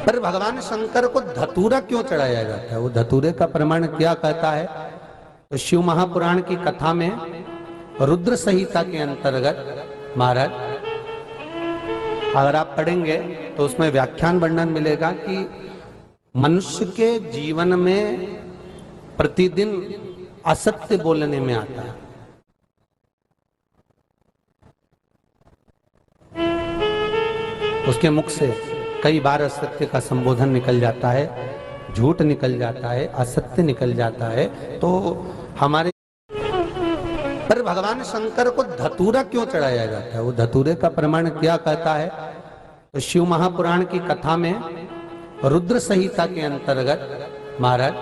पर भगवान शंकर को धतूरा क्यों चढ़ाया जाता है, वो धतूरे का प्रमाण क्या कहता है? तो शिव महापुराण की कथा में रुद्र संहिता के अंतर्गत महाराज अगर आप पढ़ेंगे तो उसमें व्याख्यान वर्णन मिलेगा कि मनुष्य के जीवन में प्रतिदिन असत्य बोलने में आता है। उसके मुख से कई बार असत्य का संबोधन निकल जाता है, झूठ निकल जाता है, असत्य निकल जाता है। तो हमारे पर भगवान शंकर को धतूरा क्यों चढ़ाया जाता है, वो धतूरे का प्रमाण क्या कहता है? तो शिव महापुराण की कथा में रुद्र संहिता के अंतर्गत महाराज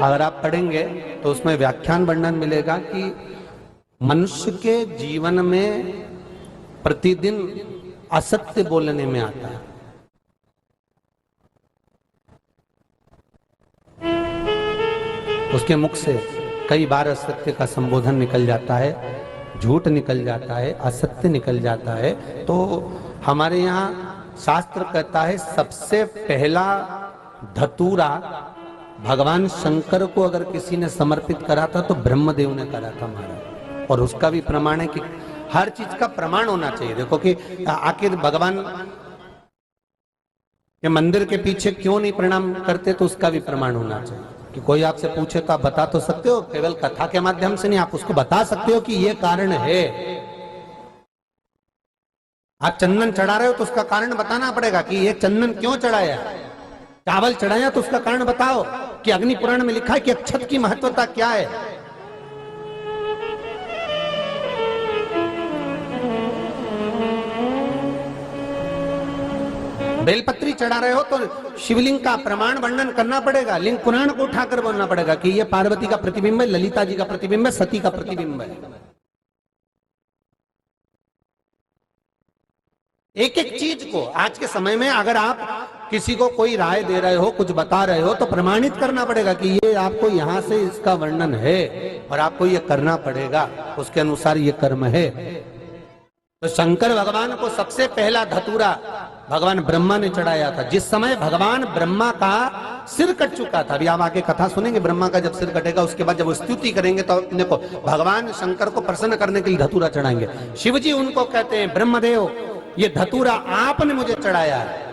अगर आप पढ़ेंगे तो उसमें व्याख्यान वर्णन मिलेगा कि मनुष्य के जीवन में प्रतिदिन असत्य बोलने में आता है। उसके मुख से कई बार असत्य का संबोधन निकल जाता है, झूठ निकल जाता है, असत्य निकल जाता है। तो हमारे यहाँ शास्त्र कहता है सबसे पहला धतूरा भगवान शंकर को अगर किसी ने समर्पित करा था तो ब्रह्मदेव ने करा था महाराज। और उसका भी प्रमाण है कि हर चीज का प्रमाण होना चाहिए। देखो कि आखिर भगवान के मंदिर के पीछे क्यों नहीं प्रणाम करते, तो उसका भी प्रमाण होना चाहिए। कि कोई आपसे पूछे तो आप बता तो सकते हो, केवल कथा के माध्यम से नहीं, आप उसको बता सकते हो कि ये कारण है। आप चंदन चढ़ा रहे हो तो उसका कारण बताना पड़ेगा कि ये चंदन क्यों चढ़ाया। चावल चढ़ाया तो उसका कारण बताओ कि अग्नि पुराण में लिखा है कि अक्षत की महत्वता क्या है। बेलपत्री चढ़ा रहे हो तो शिवलिंग का प्रमाण वर्णन करना पड़ेगा, लिंग पुराण को उठाकर बोलना पड़ेगा कि ये पार्वती का प्रतिबिंब है, ललिता जी का प्रतिबिंब है, सती का प्रतिबिंब है। एक एक चीज को आज के समय में अगर आप किसी को कोई राय दे रहे हो, कुछ बता रहे हो, तो प्रमाणित करना पड़ेगा कि ये आपको यहां से इसका वर्णन है और आपको ये करना पड़ेगा, उसके अनुसार ये कर्म है। तो शंकर भगवान को सबसे पहला धतूरा भगवान ब्रह्मा ने चढ़ाया था। जिस समय भगवान ब्रह्मा का सिर कट चुका था, अभी आप आगे कथा सुनेंगे, ब्रह्मा का जब सिर कटेगा उसके बाद जब वो स्तुति करेंगे तो देखो भगवान शंकर को प्रसन्न करने के लिए धतूरा चढ़ाएंगे। शिव जी उनको कहते हैं ब्रह्मदेव ये धतूरा आपने मुझे चढ़ाया है।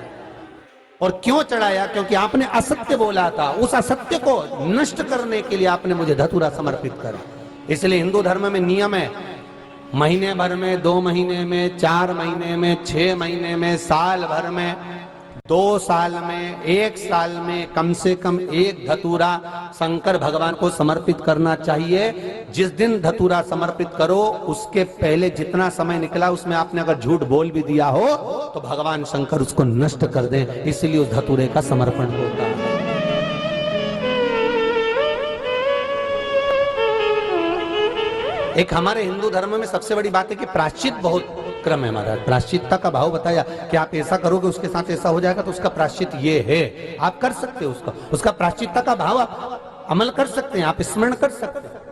और क्यों चढ़ाया? क्योंकि आपने असत्य बोला था, उस असत्य को नष्ट करने के लिए आपने मुझे धतूरा समर्पित करा। इसलिए हिंदू धर्म में नियम है, महीने भर में, 2 महीने में, 4 महीने में, 6 महीने में, साल भर में, 2 साल में, 1 साल में कम से कम एक धतूरा शंकर भगवान को समर्पित करना चाहिए। जिस दिन धतूरा समर्पित करो उसके पहले जितना समय निकला उसमें आपने अगर झूठ बोल भी दिया हो तो भगवान शंकर उसको नष्ट कर दें, इसलिए उस धतूरे का समर्पण होता है। एक हमारे हिंदू धर्म में सबसे बड़ी बात है कि प्रायश्चित बहुत क्रम है महाराज। प्रायश्चितता का भाव बताया कि आप ऐसा करोगे उसके साथ ऐसा हो जाएगा, तो उसका प्रायश्चित ये है, आप कर सकते हो उसका प्रायश्चितता का भाव आप अमल कर सकते हैं, आप स्मरण कर सकते हैं।